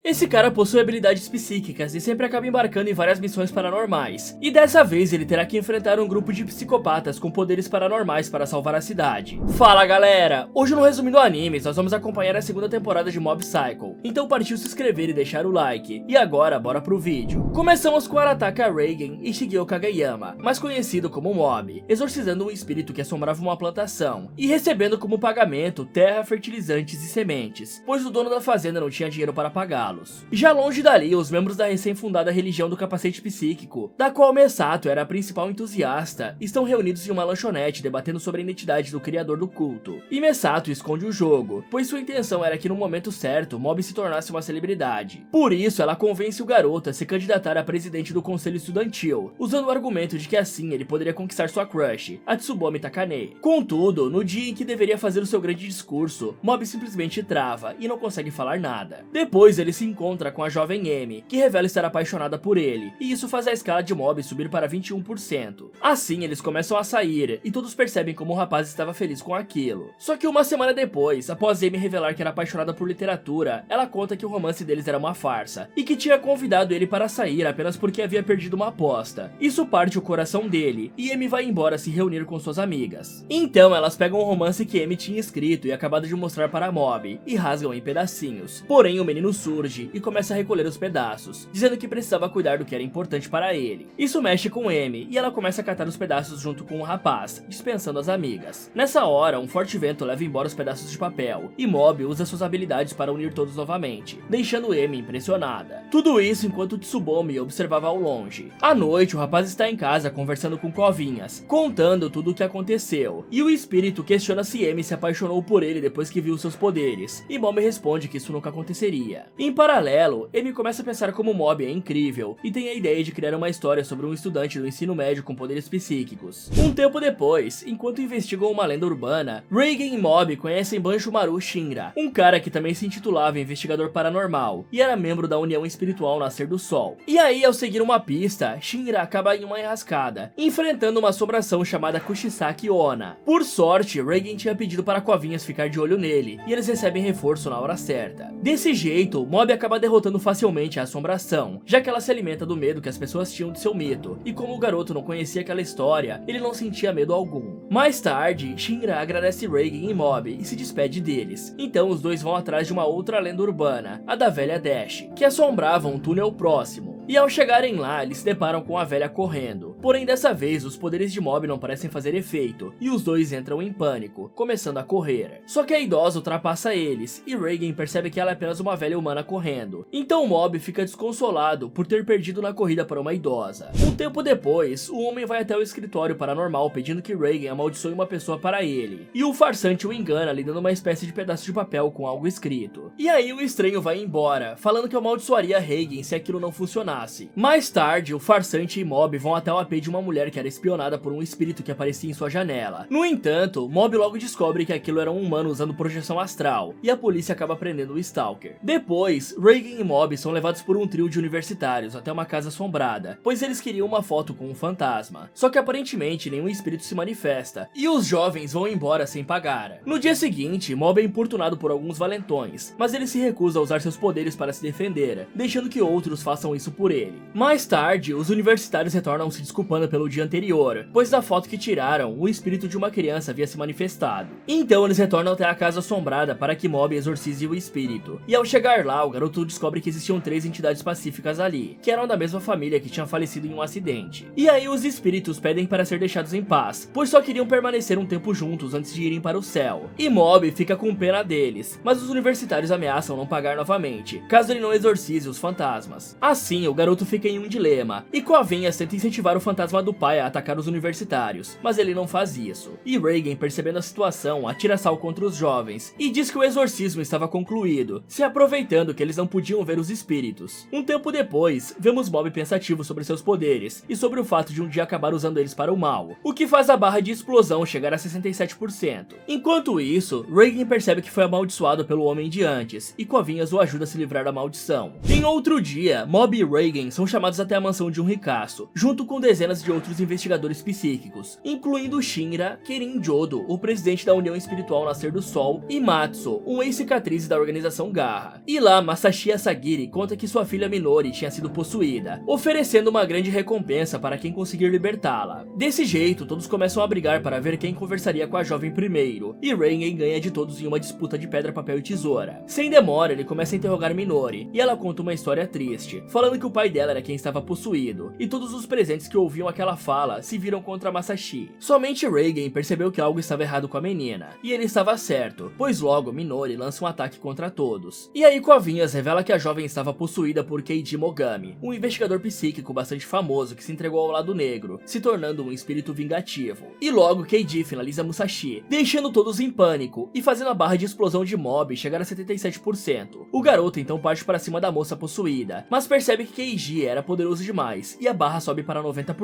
Esse cara possui habilidades psíquicas e sempre acaba embarcando em várias missões paranormais, e dessa vez ele terá que enfrentar um grupo de psicopatas com poderes paranormais para salvar a cidade. Fala galera! Hoje no Resumindo Animes nós vamos acompanhar a segunda temporada de Mob Psycho, então partiu se inscrever e deixar o like, e agora bora pro vídeo. Começamos com Arataka Reigen e Shigeo Kageyama, mais conhecido como Mob, exorcizando um espírito que assombrava uma plantação, e recebendo como pagamento terra, fertilizantes e sementes, pois o dono da fazenda não tinha dinheiro para pagá-lo. Já longe dali, os membros da recém-fundada religião do capacete psíquico, da qual Mesato era a principal entusiasta, estão reunidos em uma lanchonete debatendo sobre a identidade do criador do culto. E Mesato esconde o jogo, pois sua intenção era que no momento certo, Mob se tornasse uma celebridade. Por isso, ela convence o garoto a se candidatar a presidente do conselho estudantil, usando o argumento de que assim ele poderia conquistar sua crush, a Tsubomi Takane. Contudo, no dia em que deveria fazer o seu grande discurso, Mob simplesmente trava e não consegue falar nada. Depois ele se encontra com a jovem Emi, que revela estar apaixonada por ele, e isso faz a escala de Mob subir para 21%. Assim, eles começam a sair, e todos percebem como o rapaz estava feliz com aquilo. Só que uma semana depois, após Emi revelar que era apaixonada por literatura, ela conta que o romance deles era uma farsa, e que tinha convidado ele para sair apenas porque havia perdido uma aposta. Isso parte o coração dele, e Emi vai embora se reunir com suas amigas. Então elas pegam o romance que Emi tinha escrito e acabado de mostrar para Mob, e rasgam em pedacinhos. Porém, o menino surge e começa a recolher os pedaços, dizendo que precisava cuidar do que era importante para ele. Isso mexe com Emi, e ela começa a catar os pedaços junto com o rapaz, dispensando as amigas. Nessa hora, um forte vento leva embora os pedaços de papel, e Mob usa suas habilidades para unir todos novamente, deixando Emi impressionada. Tudo isso enquanto Tsubomi observava ao longe. À noite, o rapaz está em casa conversando com Covinhas, contando tudo o que aconteceu, e o espírito questiona se Emi se apaixonou por ele depois que viu seus poderes, e Mob responde que isso nunca aconteceria. Em paralelo, Emi começa a pensar como Mob é incrível e tem a ideia de criar uma história sobre um estudante do ensino médio com poderes psíquicos. Um tempo depois, enquanto investigam uma lenda urbana, Reigen e Mob conhecem Banshoumaru Shinra, um cara que também se intitulava investigador paranormal e era membro da União Espiritual Nascer do Sol. E aí, ao seguir uma pista, Shinra acaba em uma enrascada, enfrentando uma assombração chamada Kushisaki Onna. Por sorte, Reigen tinha pedido para Covinhas ficar de olho nele, e eles recebem reforço na hora certa. Desse jeito, Mob acaba derrotando facilmente a assombração, já que ela se alimenta do medo que as pessoas tinham de seu mito, e como o garoto não conhecia aquela história, ele não sentia medo algum. Mais tarde, Shinra agradece Reigen e Mob e se despede deles, então os dois vão atrás de uma outra lenda urbana, a da velha Dash, que assombrava um túnel próximo. E ao chegarem lá, eles se deparam com a velha correndo. Porém, dessa vez, os poderes de Mob não parecem fazer efeito, e os dois entram em pânico, começando a correr. Só que a idosa ultrapassa eles, e Reigen percebe que ela é apenas uma velha humana correndo. Então Mob fica desconsolado por ter perdido na corrida para uma idosa. Um tempo depois, o homem vai até o escritório paranormal pedindo que Reigen amaldiçoe uma pessoa para ele. E o farsante o engana, lhe dando uma espécie de pedaço de papel com algo escrito. E aí o estranho vai embora, falando que amaldiçoaria Reigen se aquilo não funcionasse. Mais tarde, o farsante e Mob vão até o AP de uma mulher que era espionada por um espírito que aparecia em sua janela. No entanto, Mob logo descobre que aquilo era um humano usando projeção astral, e a polícia acaba prendendo o Stalker. Depois, Reigen e Mob são levados por um trio de universitários até uma casa assombrada, pois eles queriam uma foto com um fantasma. Só que aparentemente nenhum espírito se manifesta, e os jovens vão embora sem pagar. No dia seguinte, Mob é importunado por alguns valentões, mas ele se recusa a usar seus poderes para se defender, deixando que outros façam isso por ele. Mais tarde, os universitários retornam se desculpando pelo dia anterior, pois da foto que tiraram, o espírito de uma criança havia se manifestado. Então eles retornam até a casa assombrada para que Mob exorcize o espírito. E ao chegar lá, o garoto descobre que existiam 3 entidades pacíficas ali, que eram da mesma família que tinha falecido em um acidente. E aí os espíritos pedem para ser deixados em paz, pois só queriam permanecer um tempo juntos antes de irem para o céu. E Mob fica com pena deles, mas os universitários ameaçam não pagar novamente, caso ele não exorcize os fantasmas. Assim, o garoto fica em um dilema, e Covinhas tenta incentivar o fantasma do pai a atacar os universitários, mas ele não faz isso. E Reigen, percebendo a situação, atira sal contra os jovens, e diz que o exorcismo estava concluído, se aproveitando que eles não podiam ver os espíritos. Um tempo depois, vemos Mob pensativo sobre seus poderes, e sobre o fato de um dia acabar usando eles para o mal, o que faz a barra de explosão chegar a 67%. Enquanto isso, Reigen percebe que foi amaldiçoado pelo homem de antes, e Covinhas o ajuda a se livrar da maldição. Em outro dia, Mob e Reigen são chamados até a mansão de um ricaço, junto com dezenas dezenas de outros investigadores psíquicos, incluindo Shinra, Kirin Jodo, o presidente da União Espiritual Nascer do Sol, e Matsu, um ex-cicatriz da organização Garra. E lá, Masashi Asagiri conta que sua filha Minori tinha sido possuída, oferecendo uma grande recompensa para quem conseguir libertá-la. Desse jeito, todos começam a brigar para ver quem conversaria com a jovem primeiro, e Reigen ganha de todos em uma disputa de pedra, papel e tesoura. Sem demora, ele começa a interrogar Minori, e ela conta uma história triste, falando que o pai dela era quem estava possuído, e todos os presentes que ouviam aquela fala se viram contra Masashi. Somente Reigen percebeu que algo estava errado com a menina, e ele estava certo, pois logo Minori lança um ataque contra todos. E aí Kovinhas revela que a jovem estava possuída por Keiji Mogami, um investigador psíquico bastante famoso que se entregou ao lado negro, se tornando um espírito vingativo. E logo Keiji finaliza Musashi, deixando todos em pânico e fazendo a barra de explosão de mob chegar a 77%. O garoto então parte para cima da moça possuída, mas percebe que Keiji era poderoso demais e a barra sobe para 90%.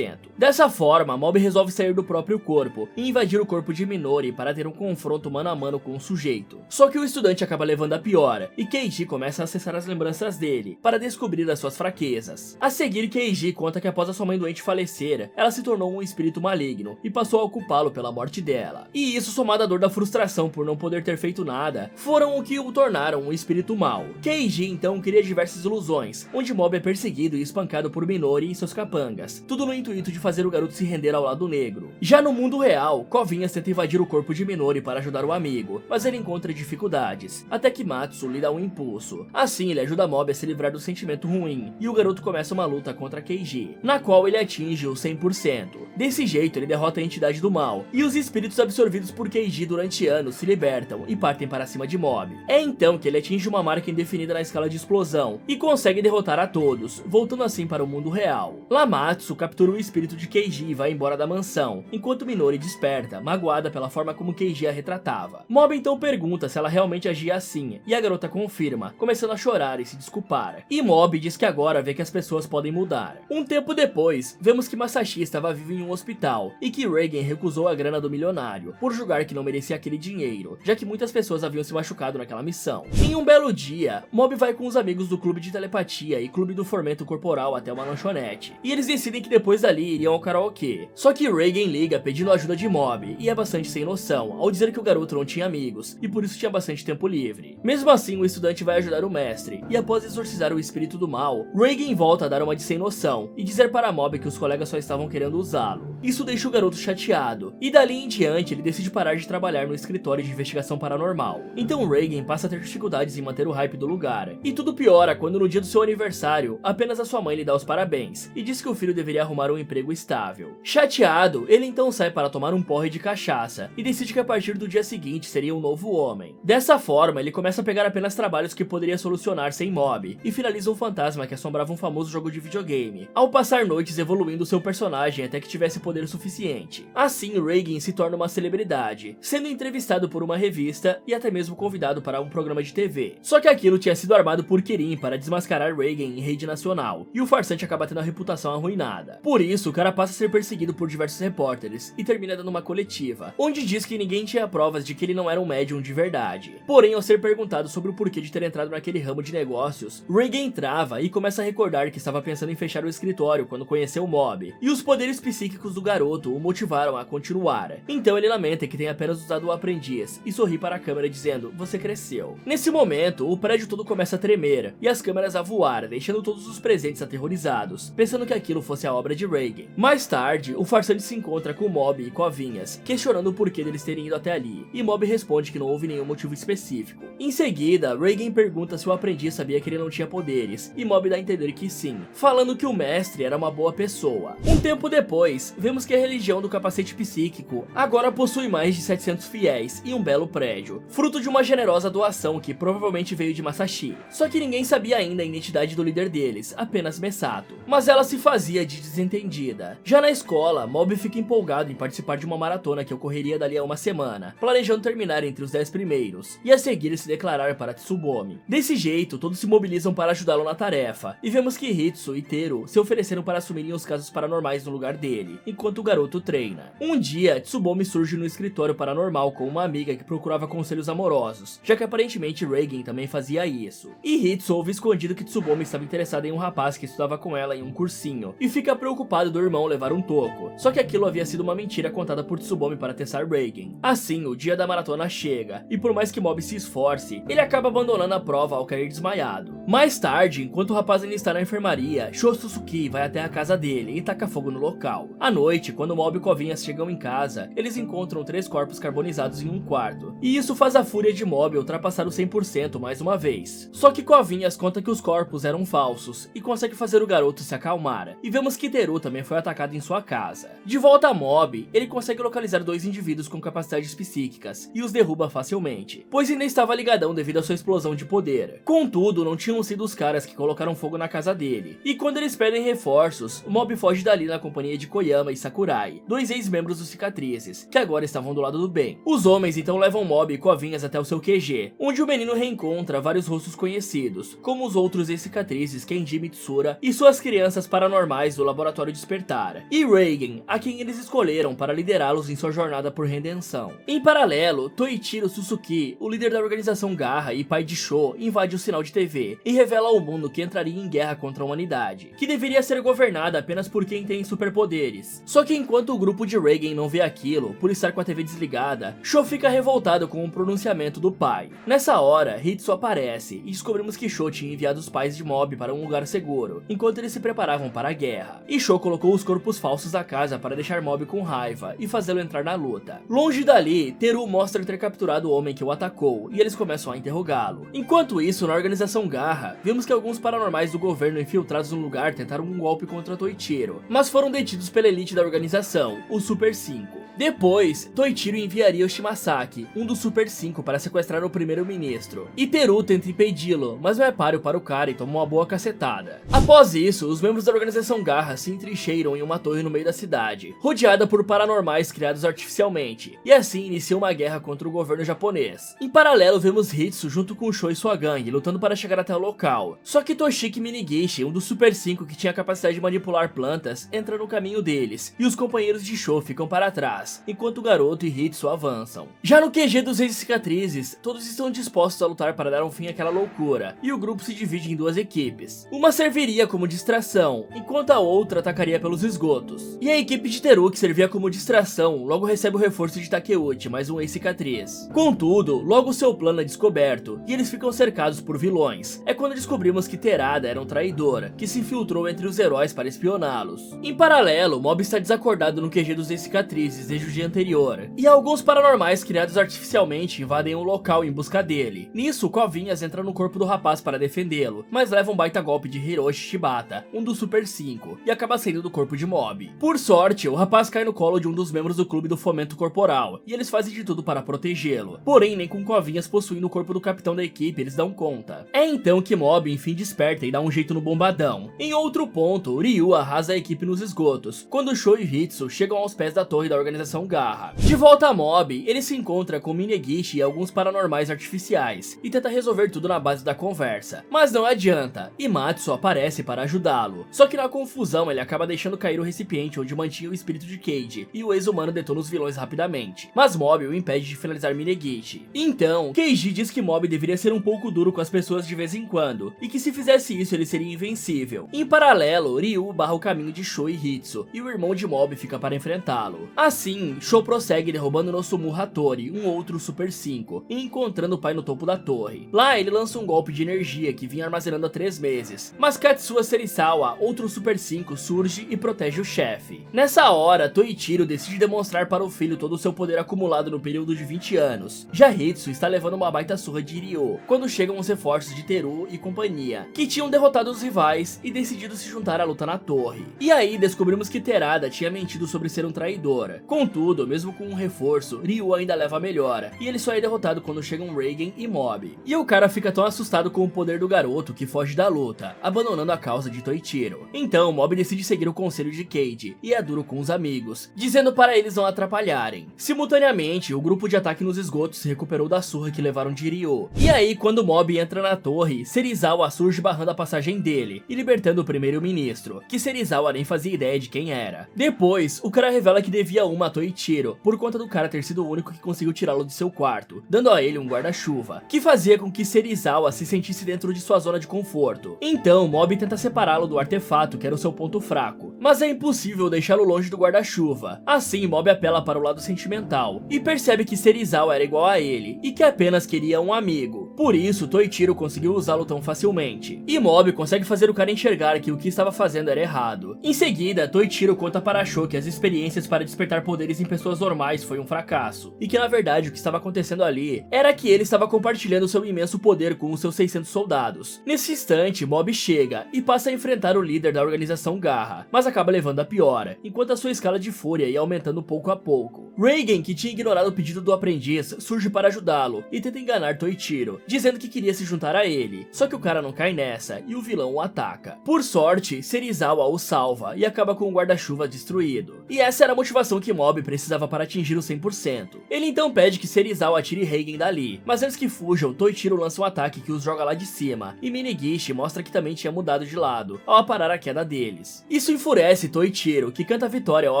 Dessa forma, Mob resolve sair do próprio corpo e invadir o corpo de Minori para ter um confronto mano a mano com o sujeito. Só que o estudante acaba levando a pior e Keiji começa a acessar as lembranças dele para descobrir as suas fraquezas. A seguir, Keiji conta que após a sua mãe doente falecer, ela se tornou um espírito maligno e passou a ocupá-lo pela morte dela. E isso, somado à dor da frustração por não poder ter feito nada, foram o que o tornaram um espírito mau. Keiji então cria diversas ilusões, onde Mob é perseguido e espancado por Minori e seus capangas, tudo no intuito de fazer o garoto se render ao lado negro. Já no mundo real, Kovinhas tenta invadir o corpo de Minori para ajudar o amigo, mas ele encontra dificuldades, até que Matsu lhe dá um impulso. Assim, ele ajuda Mob a se livrar do sentimento ruim, e o garoto começa uma luta contra Keiji, na qual ele atinge o 100%. Desse jeito, ele derrota a entidade do mal, e os espíritos absorvidos por Keiji durante anos se libertam e partem para cima de Mob. É então que ele atinge uma marca indefinida na escala de explosão, e consegue derrotar a todos, voltando assim para o mundo real. Lá Matsu captura o espírito de Keiji e vai embora da mansão, enquanto Minori desperta, magoada pela forma como Keiji a retratava. Mob então pergunta se ela realmente agia assim, e a garota confirma, começando a chorar e se desculpar. E Mob diz que agora vê que as pessoas podem mudar. Um tempo depois, vemos que Masashi estava vivo em um hospital, e que Reigen recusou a grana do milionário, por julgar que não merecia aquele dinheiro, já que muitas pessoas haviam se machucado naquela missão. Em um belo dia, Mob vai com os amigos do clube de telepatia e clube do formento corporal até uma lanchonete, e eles decidem que depois dali iriam ao karaokê. Só que Reigen liga pedindo ajuda de Mob, e é bastante sem noção, ao dizer que o garoto não tinha amigos, e por isso tinha bastante tempo livre. Mesmo assim, o estudante vai ajudar o mestre, e após exorcizar o espírito do mal, Reigen volta a dar uma de sem noção, e dizer para Mob que os colegas só estavam querendo usá-lo. Isso deixa o garoto chateado, e dali em diante ele decide parar de trabalhar no escritório de investigação paranormal. Então Reigen passa a ter dificuldades em manter o hype do lugar, e tudo piora quando no dia do seu aniversário, apenas a sua mãe lhe dá os parabéns, e diz que o filho deveria arrumar um emprego estável. Chateado, ele então sai para tomar um porre de cachaça, e decide que a partir do dia seguinte seria um novo homem. Dessa forma, ele começa a pegar apenas trabalhos que poderia solucionar sem Mob, e finaliza um fantasma que assombrava um famoso jogo de videogame, ao passar noites evoluindo seu personagem até que tivesse poder suficiente. Assim, Reigen se torna uma celebridade, sendo entrevistado por uma revista e até mesmo convidado para um programa de TV. Só que aquilo tinha sido armado por Kirin para desmascarar Reigen em rede nacional, e o farsante acaba tendo a reputação arruinada. Por isso, o cara passa a ser perseguido por diversos repórteres e termina dando uma coletiva, onde diz que ninguém tinha provas de que ele não era um médium de verdade. Porém, ao ser perguntado sobre o porquê de ter entrado naquele ramo de negócios, Reigen trava e começa a recordar que estava pensando em fechar o escritório quando conheceu Mob, e os poderes psíquicos do garoto o motivaram a continuar. Então ele lamenta que tenha apenas usado o aprendiz e sorri para a câmera dizendo: "Você cresceu". Nesse momento, o prédio todo começa a tremer e as câmeras a voar, deixando todos os presentes aterrorizados, pensando que aquilo fosse a obra de Reigen. Mais tarde, o farsante se encontra com Mob e Kovinhas, questionando o porquê deles terem ido até ali, e Mob responde que não houve nenhum motivo específico. Em seguida, Reigen pergunta se o aprendiz sabia que ele não tinha poderes, e Mob dá a entender que sim, falando que o mestre era uma boa pessoa. Um tempo depois, vemos que a religião do capacete psíquico agora possui mais de 700 fiéis e um belo prédio, fruto de uma generosa doação que provavelmente veio de Masashi. Só que ninguém sabia ainda a identidade do líder deles, apenas Mesato, mas ela se fazia de desentendida. Já na escola, Mob fica empolgado em participar de uma maratona que ocorreria dali a uma semana, planejando terminar entre os 10 primeiros, e a seguir se declarar para Tsubomi. Desse jeito, todos se mobilizam para ajudá-lo na tarefa, e vemos que Hitsu e Teru se ofereceram para assumirem os casos paranormais no lugar dele, enquanto o garoto treina. Um dia, Tsubomi surge no escritório paranormal com uma amiga que procurava conselhos amorosos, já que aparentemente Reigen também fazia isso. E Hitsu ouve escondido que Tsubomi estava interessada em um rapaz que estudava com ela em um cursinho, e fica preocupado do irmão levar um toco, só que aquilo havia sido uma mentira contada por Tsubomi para testar Reigen. Assim, o dia da maratona chega, e por mais que Mob se esforce, ele acaba abandonando a prova ao cair desmaiado. Mais tarde, enquanto o rapaz ainda está na enfermaria, Sho Suzuki vai até a casa dele e taca fogo no local. À noite, quando Mob e Kovinhas chegam em casa, eles encontram 3 corpos carbonizados em um quarto, e isso faz a fúria de Mob ultrapassar o 100% mais uma vez. Só que Kovinhas conta que os corpos eram falsos, e consegue fazer o garoto se acalmar, e vemos que Teru também foi atacado em sua casa. De volta a Mob, ele consegue localizar 2 indivíduos com capacidades psíquicas, e os derruba facilmente, pois ainda estava ligadão devido à sua explosão de poder. Contudo, não tinham sido os caras que colocaram fogo na casa dele, e quando eles pedem reforços, Mob foge dali na companhia de Koyama e Sakurai, 2 ex-membros dos Cicatrizes, que agora estavam do lado do bem. Os homens então levam Mob e Kovinhas até o seu QG, onde o menino reencontra vários rostos conhecidos, como os outros ex-Cicatrizes Kenji Mitsura e suas crianças paranormais do Laboratório Despertar, e Reigen, a quem eles escolheram para liderá-los em sua jornada por redenção. Em paralelo, Toichiro Suzuki, o líder da organização Garra e pai de Sho, invade o sinal de TV e revela ao mundo que entraria em guerra contra a humanidade, que deveria ser governada apenas por quem tem superpoderes. Só que enquanto o grupo de Reigen não vê aquilo, por estar com a TV desligada, Sho fica revoltado com o pronunciamento do pai. Nessa hora, Hitsu aparece e descobrimos que Sho tinha enviado os pais de Mob para um lugar seguro, enquanto eles se preparavam para a guerra. E Sho colocou os corpos falsos da casa para deixar Mob com raiva e fazê-lo entrar na luta. Longe dali, Teru mostra ter capturado o homem que o atacou e eles começam a interrogá-lo. Enquanto isso, na organização Garra, vimos que alguns paranormais do governo infiltrados no lugar tentaram um golpe contra Toichiro, mas foram detidos pela elite da organização, o Super 5. Depois, Toichiro enviaria o Shimasaki, um dos Super 5, para sequestrar o primeiro-ministro, e Teru tenta impedi-lo, mas não é páreo para o cara e toma uma boa cacetada. Após isso, os membros da organização Garra se entrincheiram em uma torre no meio da cidade, rodeada por paranormais criados artificialmente, e assim inicia uma guerra contra o governo japonês. Em paralelo, vemos Hitsu junto com Sho e sua gangue lutando para chegar até o local, só que Toshiki Minigishi, um dos Super 5 que tinha a capacidade de manipular plantas, entra no caminho deles, e os companheiros de Sho ficam para trás, enquanto o garoto e Hitsu avançam. Já no QG dos ex-Cicatrizes, todos estão dispostos a lutar para dar um fim àquela loucura, e o grupo se divide em 2 equipes. Uma serviria como distração, enquanto a outra atacaria pelos esgotos. E a equipe de Teru, que servia como distração, logo recebe o reforço de Takeuchi, mais um ex-Cicatriz. Contudo, logo seu plano é descoberto, e eles ficam cercados por vilões. É quando descobrimos que Terada era um traidor, que se infiltrou entre os heróis para espioná-los. Em paralelo, Mob está desacordado no QG dos ex-Cicatrizes desde o dia anterior, e alguns paranormais criados artificialmente invadem o local em busca dele. Nisso, Kovinhas entra no corpo do rapaz para defendê-lo, mas leva um baita golpe de Hiroshi Shibata, um dos Super 5, e acaba saindo do corpo de Mob. Por sorte, o rapaz cai no colo de um dos membros do clube do fomento corporal, e eles fazem de tudo para protegê-lo. Porém, nem com Kovinhas possuindo o corpo do capitão da equipe eles dão conta. É então que Mob enfim desperta e dá um jeito no bombadão. Em outro ponto, Ryu arrasa a equipe nos esgotos, quando Sho e Hitsu chegam aos pés da torre da organização Garra. De volta a Mob, ele se encontra com Minegishi e alguns paranormais artificiais, e tenta resolver tudo na base da conversa. Mas não adianta, e Matsu aparece para ajudá-lo. Só que na confusão ele acaba deixando cair o recipiente onde mantinha o espírito de Keiji, e o ex-humano detona os vilões rapidamente. Mas Mob o impede de finalizar Minegishi. Então, Keiji diz que Mob deveria ser um pouco duro com as pessoas de vez em quando, e que se fizesse isso ele seria invencível. Em paralelo, Ryu barra o caminho de Sho e Hitsu, e o irmão de Mob fica para enfrentá-lo. Assim, Sho prossegue derrubando Nosumu Hattori, um outro Super 5, e encontrando o pai no topo da torre. Lá ele lança um golpe de energia que vinha armazenando há 3 meses, mas Katsuya Serizawa, outro Super 5, surge e protege o chefe. Nessa hora, Toichiro decide demonstrar para o filho todo o seu poder acumulado no período de 20 anos. Já Hitsu está levando uma baita surra de Ryo, quando chegam os reforços de Teru e companhia, que tinham derrotado os rivais e decidido se juntar à luta na torre. E aí descobrimos que Terada tinha mentido sobre ser um traidor. Contudo, mesmo com um reforço, Ryu ainda leva a melhora, e ele só é derrotado quando chegam Reigen e Mob. E o cara fica tão assustado com o poder do garoto que foge da luta, abandonando a causa de Toichiro. Então Mob decide seguir o conselho de Keiji, e é duro com os amigos, dizendo para eles não atrapalharem. Simultaneamente, o grupo de ataque nos esgotos se recuperou da surra que levaram de Ryu. E aí, quando Mob entra na torre, Serizawa surge barrando a passagem dele, e libertando o primeiro-ministro, que Serizawa nem fazia ideia de quem era. cara. Depois, o cara revela que devia uma a Toichiro, por conta do cara ter sido o único que conseguiu tirá-lo de seu quarto, dando a ele um guarda-chuva, que fazia com que Serizawa se sentisse dentro de sua zona de conforto. Então, Mob tenta separá-lo do artefato, que era o seu ponto fraco, mas é impossível deixá-lo longe do guarda-chuva. Assim, Mob apela para o lado sentimental, e percebe que Serizawa era igual a ele, e que apenas queria um amigo. Por isso, Toichiro conseguiu usá-lo tão facilmente, e Mob consegue fazer o cara enxergar que o que estava fazendo era errado. Em seguida, Toichiro conta para Sho que as experiências para despertar poderes em pessoas normais foi um fracasso, e que na verdade o que estava acontecendo ali era que ele estava compartilhando seu imenso poder com os seus 600 soldados. Nesse instante, Mob chega e passa a enfrentar o líder da organização Garra, mas acaba levando a piora, enquanto a sua escala de fúria ia aumentando pouco a pouco. Reigen, que tinha ignorado o pedido do aprendiz, surge para ajudá-lo e tenta enganar Toichiro, dizendo que queria se juntar a ele, só que o cara não cai nessa e o vilão o ataca. Por sorte, Serizawa o salva e acaba com o guarda-chuva destruído. E essa era a motivação que Mob precisava para atingir o 100%. Ele então pede que Serizawa atire Reigen dali, mas antes que fujam, Toichiro lança um ataque que os joga lá de cima, e Minegishi mostra que também tinha mudado de lado, ao parar a queda deles. Isso enfurece Toichiro, que canta a vitória ao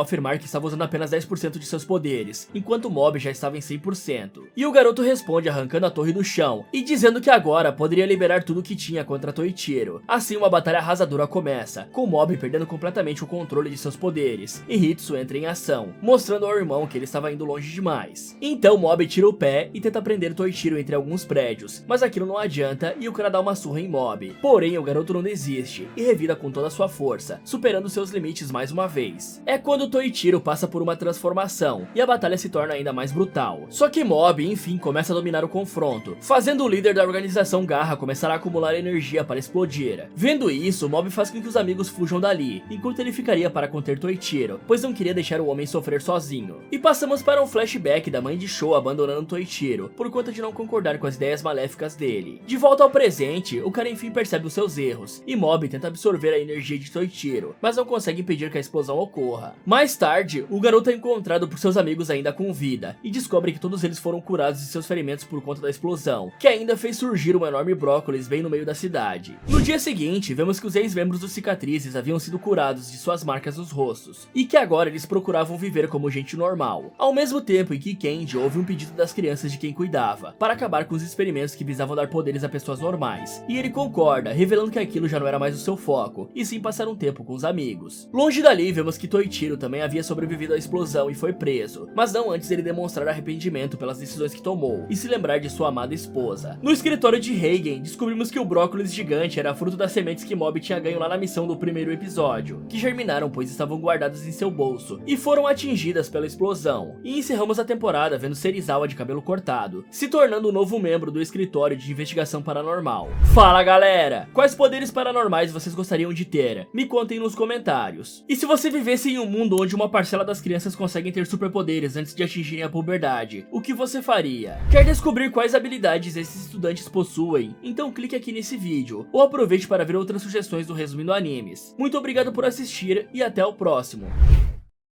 afirmar que estava usando apenas 10% de seus poderes, enquanto Mob já estava em 100%. E o garoto responde arrancando a torre do chão, e dizendo que agora poderia liberar tudo o que tinha contra Toichiro. Assim, uma batalha arrasadora começa, com Mob perdendo completamente o controle de seus poderes, e Hitsu entra em ação, mostrando ao irmão que ele estava indo longe demais. Então Mob tira o pé e tenta prender Toichiro entre alguns prédios, mas aquilo não adianta e o cara dá uma surra em Mob. Porém, o garoto não desiste e revida com toda a sua força, superando seus limites mais uma vez. É quando Toichiro passa por uma transformação e a batalha se torna ainda mais brutal. Só que Mob, enfim, começa a dominar o confronto, fazendo o líder da organização Garra começar a acumular energia para explodir. Vendo isso, Mob faz com que os amigos fujam dali, enquanto ele ficaria para conter Toichiro, pois não queria deixar o homem sofrer sozinho. E passamos para um flashback da mãe de Sho abandonando Toichiro, por conta de não concordar com as ideias maléficas dele. De volta ao presente, o cara enfim percebe os seus erros, e Mob tenta absorver a energia de Toichiro, mas não consegue impedir que a explosão ocorra. Mais tarde, o garoto é encontrado por seus amigos ainda com vida, e descobre que todos eles foram curados de seus ferimentos por conta da explosão, que ainda fez surgir um enorme brócolis bem no meio da cidade. No dia seguinte, vemos que os ex-membros dos Cicatrizes haviam sido curados de suas marcas nos rostos, e que agora eles procuravam viver como gente normal. Ao mesmo tempo em que Kenji ouve um pedido das crianças de quem cuidava, para acabar com os experimentos que visavam dar poderes a pessoas normais, e ele concorda, revelando que aquilo já não era mais o seu foco, e sim passar um tempo com os amigos. Longe dali, vemos que Toichiro também havia sobrevivido à explosão e foi preso, mas não antes ele demonstrar arrependimento pelas decisões que tomou, e se lembrar de sua amada esposa. No escritório de Reigen, descobrimos que o brócolis gigante era fruto das sementes que Mob tinha ganho lá na missão do primeiro episódio, que germinaram pois estavam guardadas em seu bolso, e foram atingidas pela explosão. E encerramos a temporada vendo Serizawa de cabelo cortado, se tornando um novo membro do escritório de investigação paranormal. Fala galera! Quais poderes paranormais vocês gostariam de ter? Me contem nos comentários. E se você vivesse em um mundo onde uma parcela das crianças conseguem ter superpoderes antes de atingirem a puberdade, o que você faria? Quer descobrir quais habilidades esses estudantes possuem? Então clique aqui nesse vídeo, ou aproveite para ver outras sugestões do Resumindo Animes. Muito obrigado por assistir e até o próximo.